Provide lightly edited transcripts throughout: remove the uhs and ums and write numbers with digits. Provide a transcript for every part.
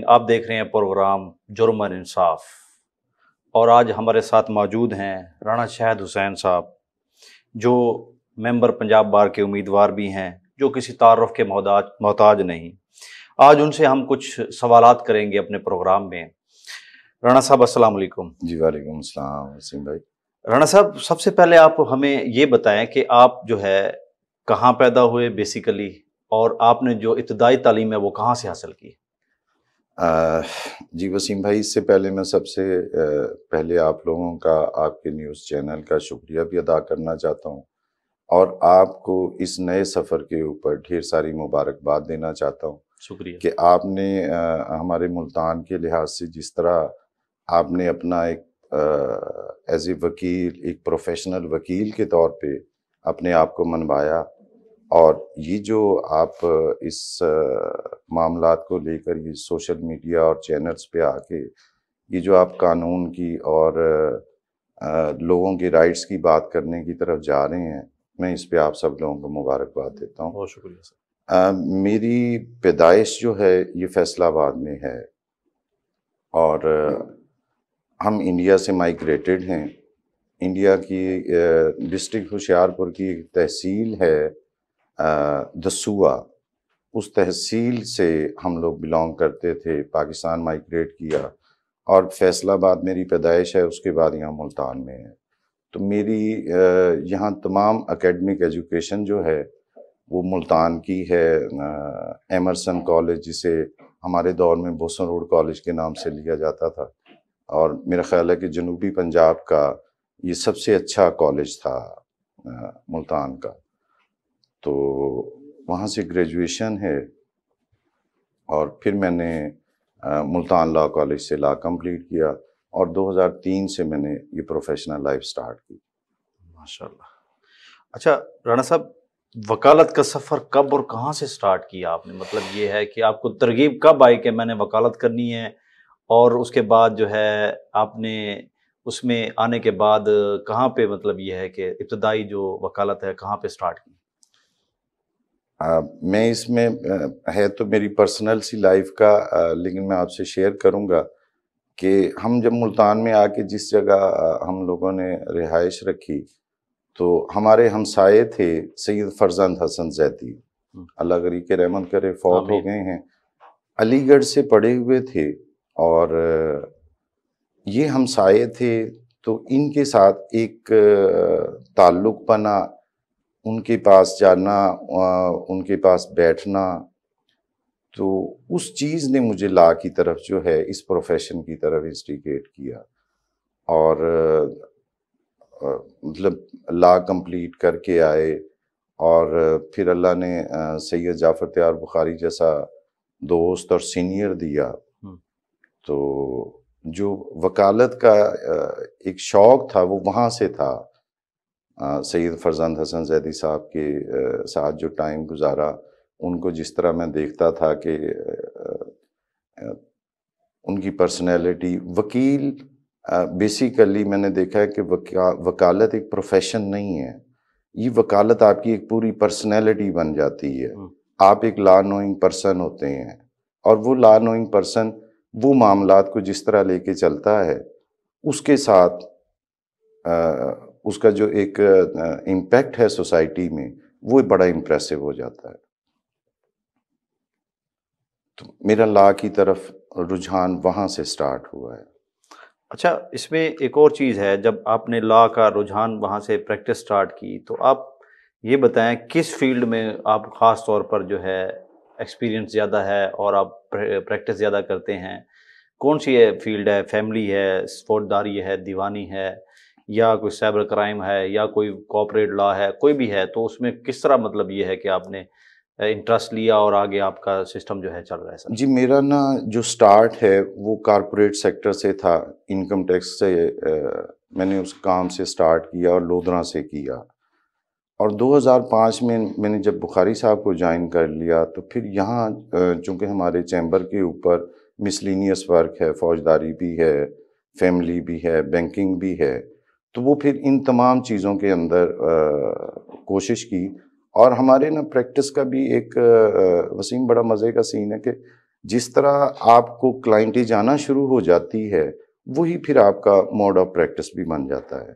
سامعین، آپ دیکھ رہے ہیں پروگرام جرم اور انصاف، اور آج ہمارے ساتھ موجود ہیں رانا شاہد حسین صاحب، جو ممبر پنجاب بار کے امیدوار بھی ہیں، جو کسی تعارف کے محتاج نہیں۔ آج ان سے ہم کچھ سوالات کریں گے اپنے پروگرام میں۔ رانا صاحب السلام علیکم۔ جی وعلیکم السلام وسیم بھائی۔ رانا صاحب، سب سے پہلے آپ ہمیں یہ بتائیں کہ آپ جو ہے کہاں پیدا ہوئے بیسیکلی، اور آپ نے جو ابتدائی تعلیم ہے وہ کہاں سے حاصل کی؟ جی وسیم بھائی، اس سے پہلے میں سب سے پہلے آپ لوگوں کا، آپ کے نیوز چینل کا شکریہ بھی ادا کرنا چاہتا ہوں، اور آپ کو اس نئے سفر کے اوپر ڈھیر ساری مبارکباد دینا چاہتا ہوں۔ شکریہ کہ آپ نے ہمارے ملتان کے لحاظ سے جس طرح آپ نے اپنا ایک ایز اے وکیل، ایک پروفیشنل وکیل کے طور پہ اپنے آپ کو منوایا، اور یہ جو آپ اس معاملات کو لے کر یہ سوشل میڈیا اور چینلز پہ آ کے یہ جو آپ قانون کی اور لوگوں کے رائٹس کی بات کرنے کی طرف جا رہے ہیں، میں اس پہ آپ سب لوگوں کو مبارکباد دیتا ہوں۔ بہت شکریہ سر۔ میری پیدائش جو ہے یہ فیصل آباد میں ہے، اور ہم انڈیا سے مائگریٹڈ ہیں۔ انڈیا کی ڈسٹرکٹ ہوشیارپور کی ایک تحصیل ہے دسوہا، اس تحصیل سے ہم لوگ بلانگ کرتے تھے، پاکستان مائگریٹ کیا، اور فیصل آباد میری پیدائش ہے، اس کے بعد یہاں ملتان میں ہے۔ تو میری یہاں تمام اکیڈمک ایجوکیشن جو ہے وہ ملتان کی ہے۔ ایمرسن کالج، جسے ہمارے دور میں بوسن روڈ کالج کے نام سے لیا جاتا تھا، اور میرا خیال ہے کہ جنوبی پنجاب کا یہ سب سے اچھا کالج تھا ملتان کا۔ تو وہاں سے گریجویشن ہے، اور پھر میں نے ملتان لاء کالج سے لاء کمپلیٹ کیا، اور 2003 سے میں نے یہ پروفیشنل لائف سٹارٹ کی۔ ماشاءاللہ۔ اچھا رانا صاحب، وکالت کا سفر کب اور کہاں سے سٹارٹ کیا آپ نے؟ مطلب یہ ہے کہ آپ کو ترغیب کب آئی کہ میں نے وکالت کرنی ہے، اور اس کے بعد جو ہے آپ نے اس میں آنے کے بعد کہاں پہ، مطلب یہ ہے کہ ابتدائی جو وکالت ہے کہاں پہ سٹارٹ کی؟ میں اس میں ہے تو میری پرسنل سی لائف کا، لیکن میں آپ سے شیئر کروں گا کہ ہم جب ملتان میں آ کے جس جگہ ہم لوگوں نے رہائش رکھی، تو ہمارے ہمسائے تھے سید فرزند حسن زیدی، اللہ غری کے رحمت کرے، فوت ہو گئے ہیں، علی گڑھ سے پڑھے ہوئے تھے، اور یہ ہمسائے تھے، تو ان کے ساتھ ایک تعلق بنا، ان کے پاس جانا، ان کے پاس بیٹھنا، تو اس چیز نے مجھے لاء کی طرف جو ہے، اس پروفیشن کی طرف انسٹیگیٹ کیا، اور مطلب لاء کمپلیٹ کر کے آئے، اور پھر اللہ نے سید جعفر طیار بخاری جیسا دوست اور سینئر دیا، تو جو وکالت کا ایک شوق تھا وہ وہاں سے تھا۔ سید فرزند حسن زیدی صاحب کے ساتھ جو ٹائم گزارا، ان کو جس طرح میں دیکھتا تھا کہ ان کی پرسنالٹی، وکیل بیسیکلی میں نے دیکھا ہے کہ وکالت ایک پروفیشن نہیں ہے، یہ وکالت آپ کی ایک پوری پرسنالٹی بن جاتی ہے۔ آپ ایک لا نوئنگ پرسن ہوتے ہیں، اور وہ لا نوئنگ پرسن وہ معاملات کو جس طرح لے کے چلتا ہے، اس کے ساتھ اس کا جو ایک امپیکٹ ہے سوسائٹی میں، وہ بڑا امپریسو ہو جاتا ہے۔ تو میرا لاء کی طرف رجحان وہاں سے سٹارٹ ہوا ہے۔ اچھا، اس میں ایک اور چیز ہے، جب آپ نے لاء کا رجحان وہاں سے پریکٹس سٹارٹ کی، تو آپ یہ بتائیں کس فیلڈ میں آپ خاص طور پر جو ہے ایکسپیرینس زیادہ ہے اور آپ پریکٹس زیادہ کرتے ہیں؟ کون سی فیلڈ ہے؟ فیملی ہے، فوجداری ہے، دیوانی ہے، یا کوئی سائبر کرائم ہے، یا کوئی کوآپریٹ لاء ہے، کوئی بھی ہے؟ تو اس میں کس طرح مطلب یہ ہے کہ آپ نے انٹرسٹ لیا اور آگے آپ کا سسٹم جو ہے چل رہا ہے سر؟ جی میرا جو سٹارٹ ہے وہ کارپوریٹ سیکٹر سے تھا، انکم ٹیکس سے میں نے اس کام سے سٹارٹ کیا، اور لودھرا سے کیا، اور 2005 میں میں نے جب بخاری صاحب کو جوائن کر لیا، تو پھر یہاں چونکہ ہمارے چیمبر کے اوپر مسلینیس ورک ہے، فوجداری بھی ہے، فیملی بھی ہے، بینکنگ بھی ہے، تو وہ پھر ان تمام چیزوں کے اندر کوشش کی، اور ہمارے نا پریکٹس کا بھی ایک وسیم بڑا مزے کا سین ہے کہ جس طرح آپ کو کلائنٹیں جانا شروع ہو جاتی ہے وہی پھر آپ کا موڈ آف پریکٹس بھی بن جاتا ہے.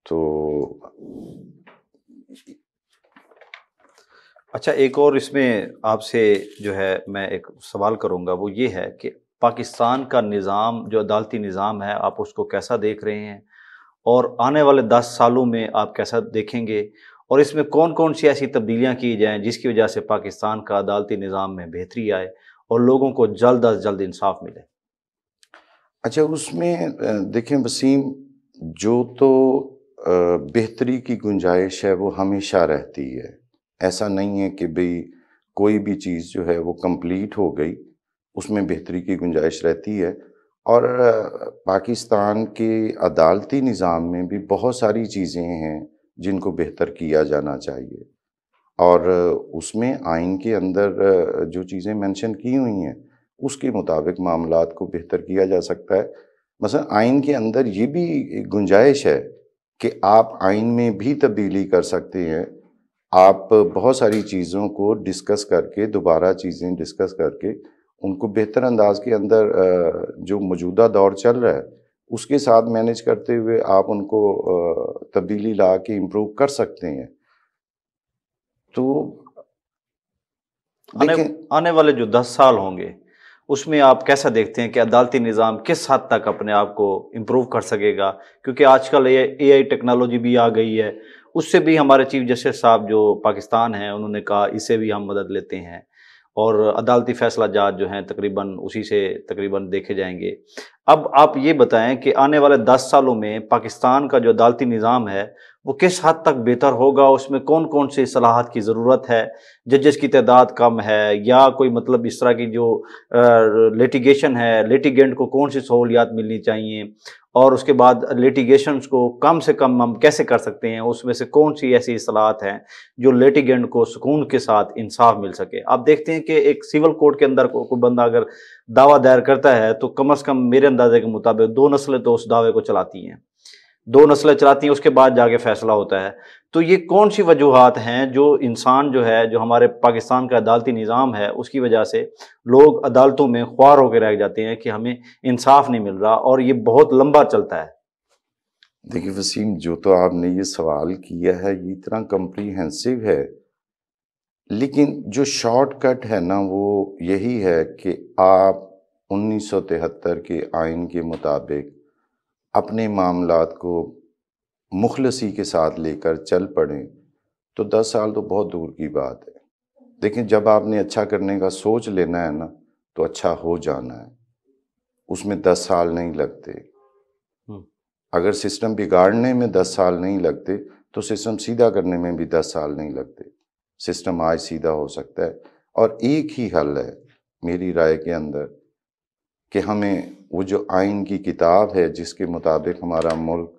تو اچھا، ایک اور اس میں آپ سے جو ہے میں ایک سوال کروں گا، وہ یہ ہے کہ پاکستان کا نظام جو عدالتی نظام ہے، آپ اس کو کیسا دیکھ رہے ہیں، اور آنے والے 10 سالوں میں آپ کیسا دیکھیں گے، اور اس میں کون کون سی ایسی تبدیلیاں کی جائیں جس کی وجہ سے پاکستان کا عدالتی نظام میں بہتری آئے اور لوگوں کو جلد از جلد انصاف ملے؟ اچھا، اس میں دیکھیں وسیم، جو تو بہتری کی گنجائش ہے وہ ہمیشہ رہتی ہے. ایسا نہیں ہے کہ بھئی کوئی بھی چیز جو ہے وہ کمپلیٹ ہو گئی، اس میں بہتری کی گنجائش رہتی ہے. اور پاکستان کے عدالتی نظام میں بھی بہت ساری چیزیں ہیں جن کو بہتر کیا جانا چاہیے. اور اس میں آئین کے اندر جو چیزیں مینشن کی ہوئی ہیں اس کے مطابق معاملات کو بہتر کیا جا سکتا ہے. مثلا آئین کے اندر یہ بھی گنجائش ہے کہ آپ آئین میں بھی تبدیلی کر سکتے ہیں. آپ بہت ساری چیزوں کو ڈسکس کر کے، دوبارہ چیزیں ڈسکس کر کے ان کو بہتر انداز کے اندر جو موجودہ دور چل رہا ہے اس کے ساتھ مینیج کرتے ہوئے آپ ان کو تبدیلی لا کے امپروو کر سکتے ہیں. تو دیکھیں، آنے والے جو 10 سال ہوں گے اس میں آپ کیسا دیکھتے ہیں کہ عدالتی نظام کس حد تک اپنے آپ کو امپروو کر سکے گا؟ کیونکہ آج کل اے آئی ٹیکنالوجی بھی آ گئی ہے، اس سے بھی ہمارے چیف جسٹس صاحب جو پاکستان ہیں انہوں نے کہا اس سے بھی ہم مدد لیتے ہیں، اور عدالتی فیصلہ جات جو ہیں تقریباً اسی سے تقریباً دیکھے جائیں گے. اب آپ یہ بتائیں کہ آنے والے 10 سالوں میں پاکستان کا جو عدالتی نظام ہے وہ کس حد تک بہتر ہوگا؟ اس میں کون کون سی اصلاحات کی ضرورت ہے؟ ججز کی تعداد کم ہے، یا کوئی مطلب اس طرح کی جو لیٹیگیشن ہے، لیٹیگینٹ کو کون سی سہولیات ملنی چاہیے، اور اس کے بعد لیٹیگیشنز کو کم سے کم ہم کیسے کر سکتے ہیں؟ اس میں سے کون سی ایسی اصلاحات ہیں جو لیٹیگینٹ کو سکون کے ساتھ انصاف مل سکے؟ آپ دیکھتے ہیں کہ ایک سول کوڈ کے اندر کوئی بندہ اگر دعویٰ دائر کرتا ہے تو کم از کم میرے اندازے کے مطابق 2 نسلیں تو اس دعوے کو چلاتی ہیں، 2 نسلیں چلاتی ہیں، اس کے بعد جا کے فیصلہ ہوتا ہے. تو یہ کون سی وجوہات ہیں جو انسان جو ہے، جو ہمارے پاکستان کا عدالتی نظام ہے اس کی وجہ سے لوگ عدالتوں میں خوار ہو کے رہ جاتے ہیں کہ ہمیں انصاف نہیں مل رہا، اور یہ بہت لمبا چلتا ہے؟ دیکھیے وسیم، جو تو آپ نے یہ سوال کیا ہے یہ اتنا کمپریہنسو ہے، لیکن جو شارٹ کٹ ہے نا وہ یہی ہے کہ آپ 1973 کے آئین کے مطابق اپنے معاملات کو مخلصی کے ساتھ لے کر چل پڑیں تو 10 سال تو بہت دور کی بات ہے. دیکھیں، جب آپ نے اچھا کرنے کا سوچ لینا ہے نا تو اچھا ہو جانا ہے، اس میں 10 سال نہیں لگتے. اگر سسٹم بگاڑنے میں 10 سال نہیں لگتے تو سسٹم سیدھا کرنے میں بھی 10 سال نہیں لگتے. سسٹم آج سیدھا ہو سکتا ہے، اور ایک ہی حل ہے میری رائے کے اندر کہ ہمیں وہ جو آئین کی کتاب ہے جس کے مطابق ہمارا ملک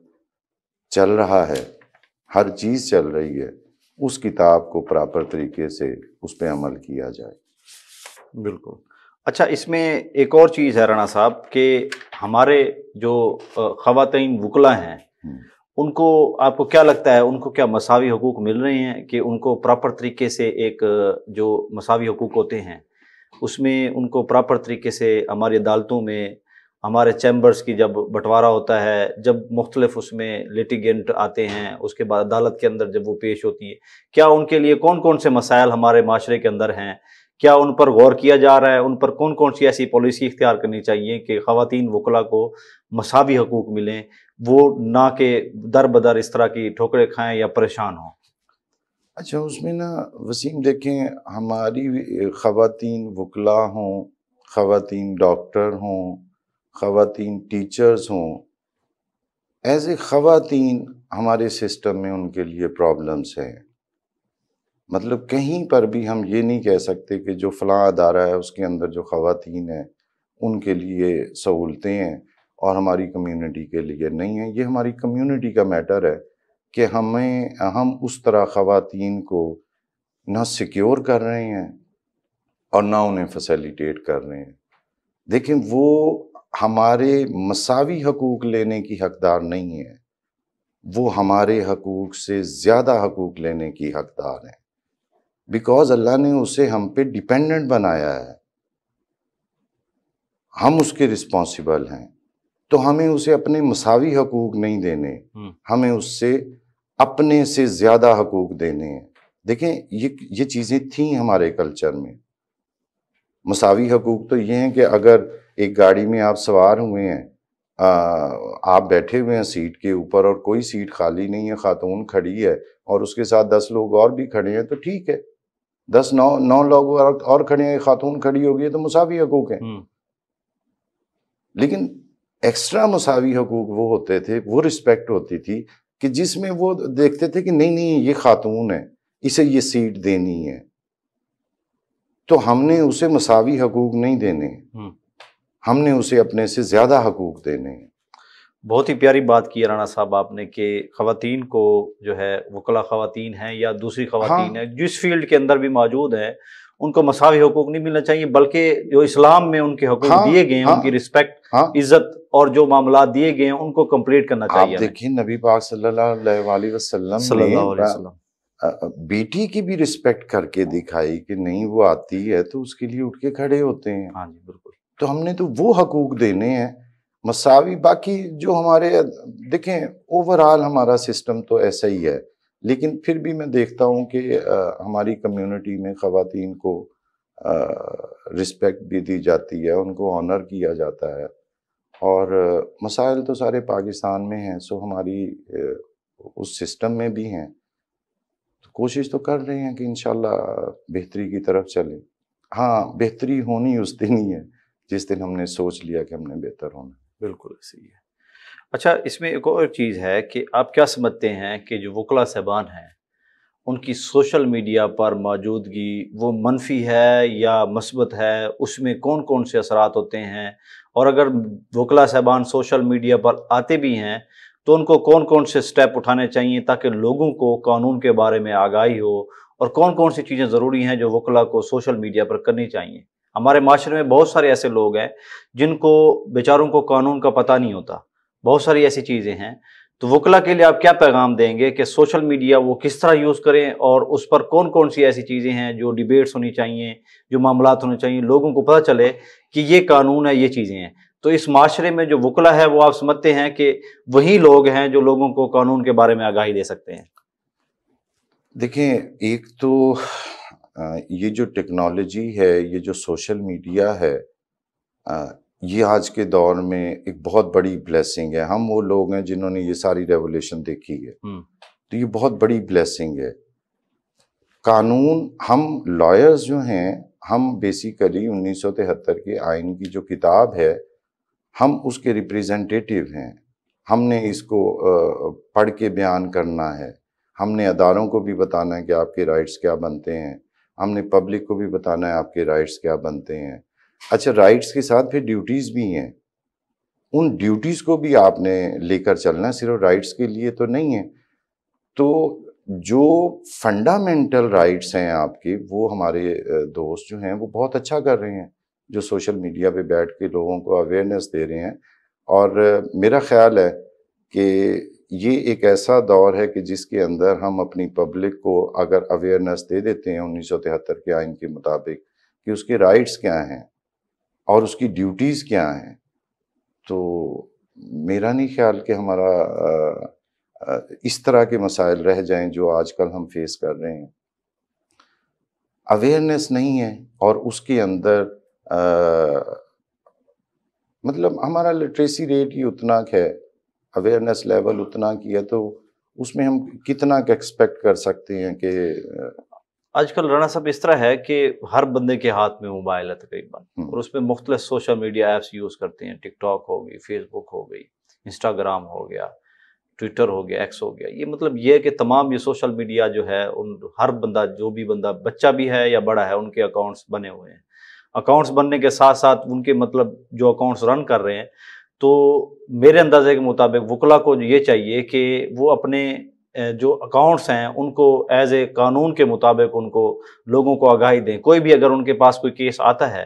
چل رہا ہے، ہر چیز چل رہی ہے، اس کتاب کو پراپر طریقے سے اس پہ عمل کیا جائے. بالکل. اچھا، اس میں ایک اور چیز ہے رانا صاحب کہ ہمارے جو خواتین وکلا ہیں ان کو، آپ کو کیا لگتا ہے ان کو کیا مساوی حقوق مل رہے ہیں کہ ان کو پراپر طریقے سے ایک جو مساوی حقوق ہوتے ہیں اس میں ان کو پراپر طریقے سے ہماری عدالتوں میں، ہمارے چیمبرز کی جب بٹوارا ہوتا ہے، جب مختلف اس میں لیٹیگنٹ آتے ہیں، اس کے بعد عدالت کے اندر جب وہ پیش ہوتی ہے، کیا ان کے لیے کون کون سے مسائل ہمارے معاشرے کے اندر ہیں؟ کیا ان پر غور کیا جا رہا ہے؟ ان پر کون کون سی ایسی پالیسی اختیار کرنی چاہیے کہ خواتین وکلا کو مساوی حقوق ملیں، وہ نہ کہ در بدر اس طرح کی ٹھوکریں کھائیں یا پریشان ہوں؟ اچھا، اس میں نا وسیم دیکھیں، ہماری خواتین وکلا ہوں، خواتین ڈاکٹر ہوں، خواتین ٹیچرز ہوں، ایز اے خواتین ہمارے سسٹم میں ان کے لیے پرابلمس ہیں. مطلب کہیں پر بھی ہم یہ نہیں کہہ سکتے کہ جو فلاں ادارہ ہے اس کے اندر جو خواتین ہیں ان کے لیے سہولتیں ہیں اور ہماری کمیونٹی کے لیے نہیں ہیں. یہ ہماری کمیونٹی کا میٹر ہے کہ ہم اس طرح خواتین کو نہ سیکیور کر رہے ہیں اور نہ انہیں فیسیلیٹیٹ کر رہے ہیں. دیکھیں، وہ ہمارے مساوی حقوق لینے کی حقدار نہیں ہے، وہ ہمارے حقوق سے زیادہ حقوق لینے کی حقدار ہیں، بیکاز اللہ نے اسے ہم پہ ڈیپینڈنٹ بنایا ہے. ہم اس کے رسپانسیبل ہیں، تو ہمیں اسے اپنے مساوی حقوق نہیں دینے، ہمیں اس سے اپنے سے زیادہ حقوق دینے ہیں۔ دیکھیں یہ چیزیں تھیں ہمارے کلچر میں۔ مساوی حقوق تو یہ ہیں کہ اگر ایک گاڑی میں آپ سوار ہوئے ہیں، آپ بیٹھے ہوئے ہیں سیٹ کے اوپر اور کوئی سیٹ خالی نہیں ہے، خاتون کھڑی ہے اور اس کے ساتھ 10 لوگ اور بھی کھڑے ہیں تو ٹھیک ہے، 9 لوگ اور کھڑے ہیں، خاتون کھڑی ہوگی تو مساوی حقوق ہیں۔ لیکن ایکسٹرا مساوی حقوق وہ ہوتے تھے، وہ رسپیکٹ ہوتی تھی کہ جس میں وہ دیکھتے تھے کہ نہیں یہ خاتون ہے، اسے یہ سیٹ دینی ہے، تو ہم نے اسے مساوی حقوق نہیں دینے، ہم نے اسے اپنے سے زیادہ حقوق دینے ہیں۔ بہت ہی پیاری بات کی رانا صاحب آپ نے کہ خواتین کو جو ہے وکلا خواتین ہیں یا دوسری خواتین ہیں جس فیلڈ کے اندر بھی موجود ہیں ان کو مساوی حقوق نہیں ملنا چاہیے، بلکہ جو اسلام میں ان کے حقوق دیے گئے ہیں، ان کی رسپیکٹ، عزت اور جو معاملات دیے گئے ہیں ان کو کمپلیٹ کرنا چاہیے۔ آپ دیکھیں نبی پاک صلی اللہ علیہ وسلم نے بیٹی کی بھی رسپیکٹ کر کے دکھائی کہ نہیں وہ آتی ہے تو اس کے لیے اٹھ کے کھڑے ہوتے ہیں۔ ہاں جی بالکل۔ تو ہم نے تو وہ حقوق دینے ہیں مساوی، باقی جو ہمارے دیکھیں اوورآل ہمارا سسٹم تو ایسا ہی ہے، لیکن پھر بھی میں دیکھتا ہوں کہ ہماری کمیونٹی میں خواتین کو رسپیکٹ بھی دی جاتی ہے، ان کو آنر کیا جاتا ہے، اور مسائل تو سارے پاکستان میں ہیں، سو ہماری اس سسٹم میں بھی ہیں، کوشش تو کر رہے ہیں کہ انشاءاللہ بہتری کی طرف چلیں۔ ہاں بہتری ہونی اس دن ہی ہے جس دن ہم نے سوچ لیا کہ ہم نے بہتر ہونا۔ بالکل ایسے ہی ہے۔ اچھا اس میں ایک اور چیز ہے کہ آپ کیا سمجھتے ہیں کہ جو وکلا صاحبان ہیں ان کی سوشل میڈیا پر موجودگی وہ منفی ہے یا مثبت ہے؟ اس میں کون کون سے اثرات ہوتے ہیں؟ اور اگر وکلا صاحبان سوشل میڈیا پر آتے بھی ہیں تو ان کو کون کون سے سٹیپ اٹھانے چاہیے تاکہ لوگوں کو قانون کے بارے میں آگاہی ہو، اور کون کون سی چیزیں ضروری ہیں جو وکلا کو سوشل میڈیا پر کرنی چاہیے؟ ہمارے معاشرے میں بہت سارے ایسے لوگ ہیں جن کو بیچاروں کو قانون کا پتہ نہیں ہوتا، بہت ساری ایسی چیزیں ہیں، تو وکلا کے لیے آپ کیا پیغام دیں گے کہ سوشل میڈیا وہ کس طرح یوز کریں، اور اس پر کون کون سی ایسی چیزیں ہیں جو ڈیبیٹس ہونی چاہیے، جو معاملات ہونے چاہیے، لوگوں کو پتہ چلے کہ یہ قانون ہے، یہ چیزیں ہیں؟ تو اس معاشرے میں جو وکلا ہے وہ آپ سمجھتے ہیں کہ وہی لوگ ہیں جو لوگوں کو قانون کے بارے میں آگاہی دے سکتے ہیں؟ دیکھیں ایک تو یہ جو ٹیکنالوجی ہے، یہ جو سوشل میڈیا ہے، یہ آج کے دور میں ایک بہت بڑی بلیسنگ ہے۔ ہم وہ لوگ ہیں جنہوں نے یہ ساری ریولیوشن دیکھی ہے، تو یہ بہت بڑی بلیسنگ ہے۔ قانون، ہم لائرز جو ہیں، ہم بیسیکلی 1973 کے آئین کی جو کتاب ہے ہم اس کے ریپریزنٹیٹیو ہیں، ہم نے اس کو پڑھ کے بیان کرنا ہے، ہم نے اداروں کو بھی بتانا ہے کہ آپ کے رائٹس کیا بنتے ہیں، ہم نے پبلک کو بھی بتانا ہے آپ کے رائٹس کیا بنتے ہیں۔ اچھا رائٹس کے ساتھ پھر ڈیوٹیز بھی ہیں، ان ڈیوٹیز کو بھی آپ نے لے کر چلنا ہے، صرف رائٹس کے لیے تو نہیں ہے۔ تو جو فنڈامنٹل رائٹس ہیں آپ کے، وہ ہمارے دوست جو ہیں وہ بہت اچھا کر رہے ہیں، جو سوشل میڈیا پہ بیٹھ کے لوگوں کو اویئرنیس دے رہے ہیں، اور میرا خیال ہے کہ یہ ایک ایسا دور ہے کہ جس کے اندر ہم اپنی پبلک کو اگر اویئرنیس دے دیتے ہیں 1973 کے آئین کے مطابق کہ اس کے رائٹس کیا ہیں اور اس کی ڈیوٹیز کیا ہیں، تو میرا نہیں خیال کہ ہمارا اس طرح کے مسائل رہ جائیں جو آج کل ہم فیس کر رہے ہیں۔ اویئرنیس نہیں ہے، اور اس کے اندر مطلب ہمارا لٹریسی ریٹ ہی اتنا ہے، اویئرنیس لیول اتنا کی ہے، تو اس میں ہم کتنا ایکسپیکٹ کر سکتے ہیں کہ آج کل رانا صاحب اس طرح ہے کہ ہر بندے کے ہاتھ میں موبائل ہے تقریباً، اور اس میں مختلف سوشل میڈیا ایپس یوز کرتے ہیں، ٹک ٹاک ہو گئی، فیس بک ہو گئی، انسٹاگرام ہو گیا، ٹویٹر ہو گیا، ایکس ہو گیا، یہ مطلب یہ کہ تمام یہ سوشل میڈیا جو ہے ان ہر بندہ، جو بھی بندہ بچہ بھی ہے یا بڑا ہے، ان کے اکاؤنٹس بنے ہوئے ہیں۔ اکاؤنٹس بننے کے ساتھ ساتھ ان کے مطلب جو اکاؤنٹس رن کر رہے ہیں، تو میرے اندازے کے مطابق وکلا کو یہ چاہیے کہ وہ اپنے جو اکاؤنٹس ہیں ان کو ایز اے قانون کے مطابق ان کو لوگوں کو آگاہی دیں۔ کوئی بھی اگر ان کے پاس کوئی کیس آتا ہے،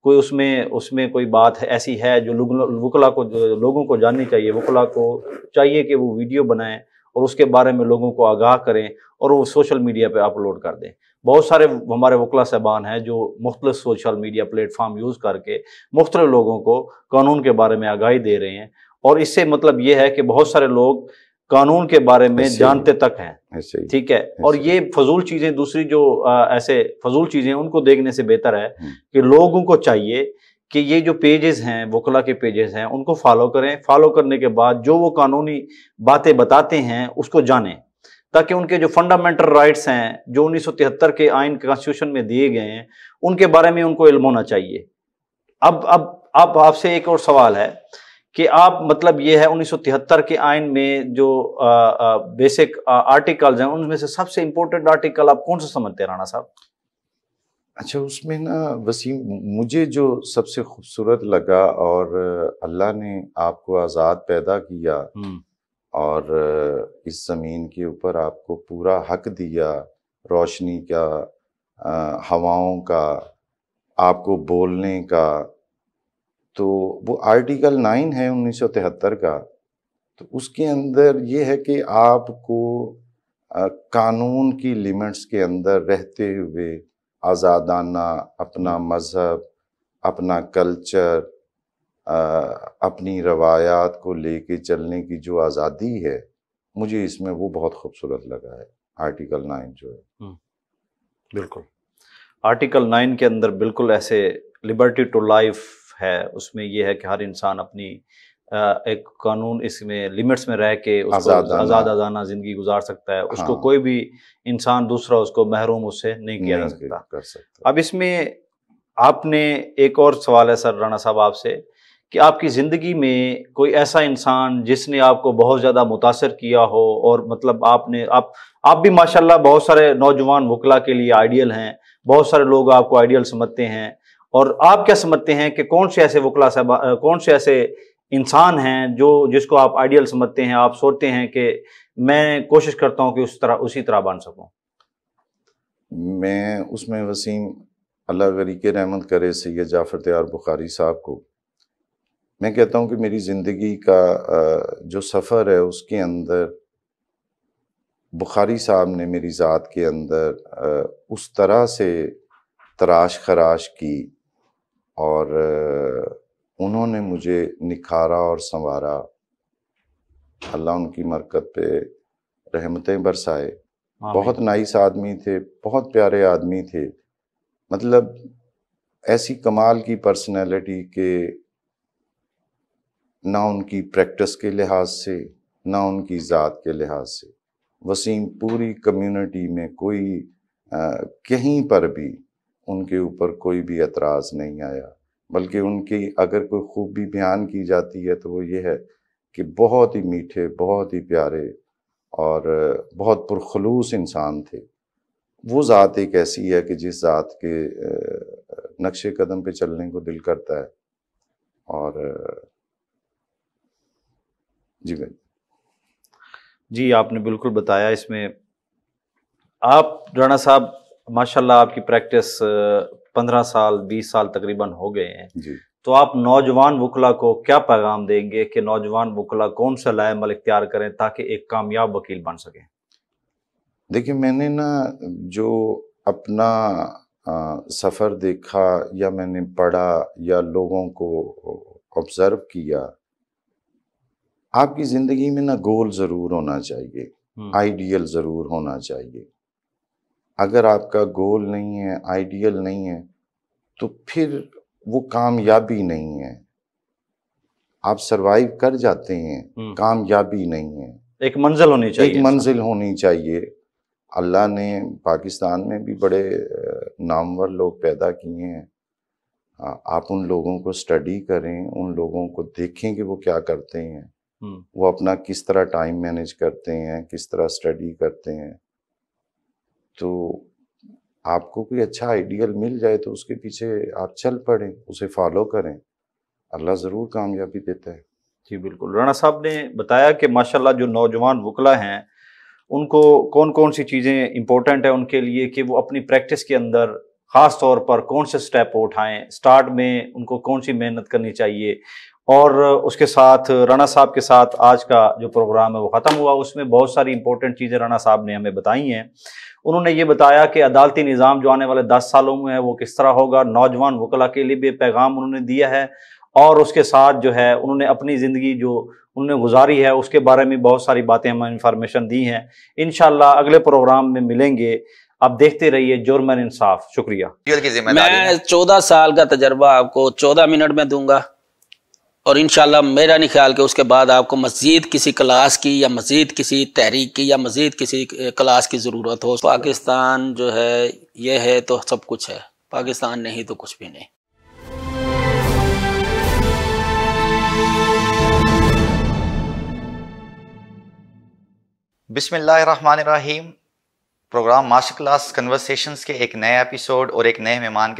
کوئی اس میں کوئی بات ایسی ہے جو وکلا کو، لوگوں کو جاننی چاہیے، وکلا کو چاہیے کہ وہ ویڈیو بنائیں اور اس کے بارے میں لوگوں کو آگاہ کریں اور وہ سوشل میڈیا پہ اپلوڈ کر دیں۔ بہت سارے ہمارے وکلا صاحبان ہیں جو مختلف social media plate form use کر کے مختلف لوگوں کو قانون کے بارے میں آگاہی دے رہے ہیں، اور اس سے مطلب یہ ہے کہ بہت سارے لوگ قانون کے بارے میں جانتے تک ہیں، ٹھیک ہے، اور یہ فضول چیزیں، دوسری جو ایسے فضول چیزیں ان کو دیکھنے سے بہتر ہے کہ لوگوں کو چاہیے کہ یہ جو پیجز ہیں، وکلا کے پیجز ہیں، ان کو فالو کریں، فالو کرنے کے بعد جو وہ قانونی باتیں بتاتے ہیں اس کو جانیں، تاکہ ان کے جو فنڈامنٹل رائٹس ہیں جو 1973 کے آئین کانسٹیٹیوشن میں دیے گئے ہیں ان کے بارے میں ان کو علم ہونا چاہیے۔ اب آپ سے ایک اور سوال ہے کہ آپ مطلب یہ ہے 1973 کے آئین میں جو بیسک آرٹیکلز ہیں ان میں سے سب سے امپورٹنٹ آرٹیکل آپ کون سا سمجھتے ہیں رانا صاحب؟ اچھا، اس میں نا وسیم، مجھے جو سب سے خوبصورت لگا، اور اللہ نے آپ کو آزاد پیدا کیا اور اس زمین کے اوپر آپ کو پورا حق دیا روشنی کا، ہواؤں کا، آپ کو بولنے کا، تو وہ آرٹیکل 9 ہے 1973 کا، تو اس کے اندر یہ ہے کہ آپ کو قانون کی لیمٹس کے اندر رہتے ہوئے آزادانہ اپنا مذہب، اپنا کلچر، اپنی روایات کو لے کے چلنے کی جو آزادی ہے، مجھے اس میں وہ بہت خوبصورت لگا ہے آرٹیکل 9 جو ہے۔ بالکل، آرٹیکل 9 کے اندر بالکل ایسے لبرٹی ٹو لائف ہے، اس میں یہ ہے کہ ہر انسان اپنی ایک قانون اس میں لمٹس میں رہ کے اس کو آزادانہ زندگی گزار سکتا ہے، اس کو کوئی بھی انسان دوسرا اس کو محروم اس سے نہیں کیا جا سکتا۔ اب اس میں آپ نے ایک اور سوال ہے سر رانا صاحب آپ سے کہ آپ کی زندگی میں کوئی ایسا انسان جس نے آپ کو بہت زیادہ متاثر کیا ہو، اور مطلب آپ بھی ماشاءاللہ بہت سارے نوجوان وکلا کے لیے آئیڈیل ہیں، بہت سارے لوگ آپ کو آئیڈیل سمجھتے ہیں، اور آپ کیا سمجھتے ہیں کہ کون سے ایسے وکلا صاحب، کون سے ایسے انسان ہیں جس کو آپ آئیڈیل سمجھتے ہیں، آپ سوچتے ہیں کہ میں کوشش کرتا ہوں کہ اسی طرح بن سکوں؟ میں اس میں وسیم، اللہ غری کے رحمت کرے سید جعفر طیار بخاری صاحب کو، میں کہتا ہوں کہ میری زندگی کا جو سفر ہے اس کے اندر بخاری صاحب نے میری ذات کے اندر اس طرح سے تراش خراش کی، اور انہوں نے مجھے نکھارا اور سنوارا، اللہ ان کی مرکت پہ رحمتیں برسائے۔ بہت نائس آدمی تھے، بہت پیارے آدمی تھے، مطلب ایسی کمال کی پرسنالٹی کہ نہ ان کی پریکٹس کے لحاظ سے، نہ ان کی ذات کے لحاظ سے، وسیم پوری کمیونٹی میں کوئی کہیں پر بھی ان کے اوپر کوئی بھی اعتراض نہیں آیا، بلکہ ان کی اگر کوئی خوبی بیان کی جاتی ہے تو وہ یہ ہے کہ بہت ہی میٹھے، بہت ہی پیارے اور بہت پرخلوص انسان تھے۔ وہ ذات ایک ایسی ہے کہ جس ذات کے نقش قدم پہ چلنے کو دل کرتا ہے۔ اور جی بھائی، جی آپ نے بالکل بتایا۔ اس میں آپ رانا صاحب ماشاءاللہ آپ کی پریکٹس 15 سال 20 سال تقریباً ہو گئے ہیں جی، تو آپ نوجوان وکلا کو کیا پیغام دیں گے کہ نوجوان وکلا کون سا لائے عمل اختیار کریں تاکہ ایک کامیاب وکیل بن سکیں؟ دیکھیں، میں نے نا جو اپنا سفر دیکھا یا میں نے پڑھا یا لوگوں کو آبزرو کیا، آپ کی زندگی میں نا گول ضرور ہونا چاہیے، آئیڈیل ضرور ہونا چاہیے۔ اگر آپ کا گول نہیں ہے، آئیڈیل نہیں ہے، تو پھر وہ کامیابی نہیں ہے۔ آپ سروائیو کر جاتے ہیں، کامیابی نہیں ہے۔ ایک منزل ہونی چاہیے، ایک منزل ہونی چاہیے۔ اللہ نے پاکستان میں بھی بڑے نامور لوگ پیدا کیے ہیں، آپ ان لوگوں کو اسٹڈی کریں، ان لوگوں کو دیکھیں کہ وہ کیا کرتے ہیں، وہ اپنا کس طرح ٹائم مینیج کرتے ہیں، کس طرح اسٹڈی کرتے ہیں۔ تو آپ کو کوئی اچھا آئیڈیل مل جائے تو اس کے پیچھے آپ چل پڑیں، اسے فالو کریں، اللہ ضرور کامیابی دیتا ہے۔ جی بالکل، رانا صاحب نے بتایا کہ ماشاءاللہ جو نوجوان وکلا ہیں ان کو کون کون سی چیزیں امپورٹنٹ ہیں ان کے لیے کہ وہ اپنی پریکٹس کے اندر خاص طور پر کون سے سٹیپ اٹھائیں، سٹارٹ میں ان کو کون سی محنت کرنی چاہیے، اور اس کے ساتھ رانا صاحب کے ساتھ آج کا جو پروگرام ہے وہ ختم ہوا. اس میں بہت ساری امپورٹنٹ چیزیں رانا صاحب نے ہمیں بتائی ہیں. انہوں نے یہ بتایا کہ عدالتی نظام جو آنے والے 10 سالوں میں ہے وہ کس طرح ہوگا. نوجوان وکلاء کے لیے بھی پیغام انہوں نے دیا ہے, اور اس کے ساتھ جو ہے انہوں نے اپنی زندگی جو انہوں نے گزاری ہے اس کے بارے میں بہت ساری باتیں ہمیں انفارمیشن دی ہیں. انشاءاللہ اگلے پروگرام میں ملیں گے. آپ دیکھتے رہیے جرم انصاف. شکریہ. میں 14 سال کا تجربہ آپ کو 14 منٹ میں دوں گا, اور انشاءاللہ میرا نہیں خیال کہ اس کے بعد آپ کو مزید کسی کلاس کی یا مزید کسی تحریک کی یا مزید کسی کلاس کی ضرورت ہو. پاکستان جو ہے یہ ہے تو سب کچھ ہے, پاکستان نہیں تو کچھ بھی نہیں. بسم اللہ الرحمن الرحیم. پروگرام ماسٹر کلاس کنورسیشنز کے ایک نئے ایپیسوڈ اور ایک نئے مہمان کے